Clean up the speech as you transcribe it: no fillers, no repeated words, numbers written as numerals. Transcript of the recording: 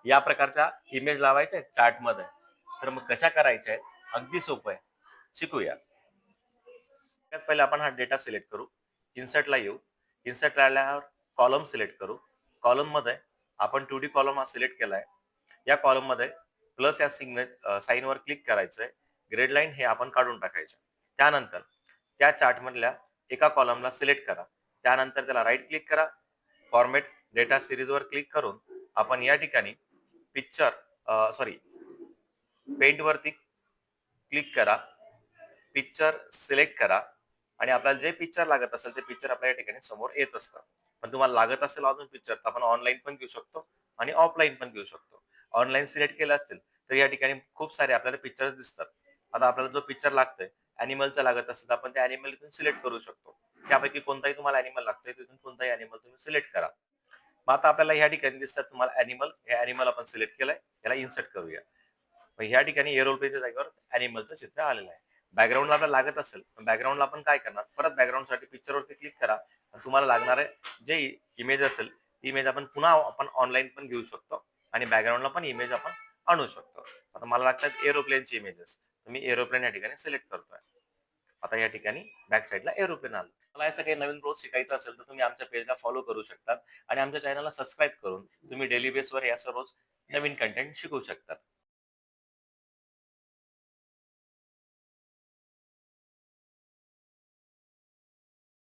या प्रकारच्या इमेज लावायच्या आहेत चार्टमध्ये. तर मग कशा करायच्या आहेत? अगदी सोपं आहे. शिकूया. त्यात पहिले आपण हा डेटा सिलेक्ट करू. इन्सर्टला येऊ. इन्सर्टला आल्यावर कॉलम सिलेक्ट करू. कॉलममध्ये आपण 2D कॉलम हा सिलेक्ट केलाय. या कॉलममध्ये प्लस या साइनवर क्लिक करायचंय. ग्रेड लाईन हे आपण काढून टाकायचे. त्यानंतर त्या चार्टमधल्या एका कॉलमला सिलेक्ट करा. त्यानंतर त्याला राईट क्लिक करा. फॉर्मॅट डेटा सीरीजवर क्लिक करून आपण या ठिकाणी पिक्चर सॉरी पेंटवरती क्लिक करा. पिक्चर सिलेक्ट करा आणि आपल्याला जे पिक्चर लागत असेल ते पिक्चर आपल्या या ठिकाणी समोर येत असतं. पण तुम्हाला लागत असेल अजून पिक्चर तर आपण ऑनलाईन पण घेऊ शकतो आणि ऑफलाईन पण घेऊ शकतो. ऑनलाईन सिलेक्ट केलं असतील तर या ठिकाणी खूप सारे आपल्याला पिक्चर्स दिसतात. आता आपल्याला जो पिक्चर लागतोय ॲनिमलचा लागत असेल तर आपण त्या ॲनिमल इथून सिलेक्ट करू शकतो. त्यापैकी कोणताही तुम्हाला ॲनिमल लागतोय तिथून कोणताही ॲनिमल तुम्ही सिलेक्ट करा. मग आता आपल्याला ह्या ठिकाणी दिसतात तुम्हाला ॲनिमल, हे ॲनिमल आपण सिलेक्ट केलंय. याला इन्सर्ट करूया. मग ह्या ठिकाणी एरोप्लेनच्या जागेवर ॲनिमलचं चित्र आलेलं आहे. बॅकग्राऊंडला आपल्याला लागत असेल, बॅकग्राऊंडला आपण काय करणार? परत बॅकग्राऊंडसाठी पिक्चरवरती क्लिक करा. तुम्हाला लागणारे जे इमेज असेल, ती इमेज आपण पुन्हा ऑनलाईन पण घेऊ शकतो आणि बॅकग्राऊंडला पण इमेज आपण आणू शकतो. आता मला लागतात एरोप्लेनची इमेजेस. तर मी एरोप्लेन या ठिकाणी सिलेक्ट करतोय. आता या ठिकाणी बॅक साइडला एरोप्लेन आलं. मला असं काही नवीन रोज शिकायचं असेल, तर तुम्ही आमच्या पेजला फॉलो करू शकता आणि आमच्या चॅनलला सबस्क्राईब करून तुम्ही डेली बेसवर हे असं रोज नवीन कंटेंट शिकू शकता.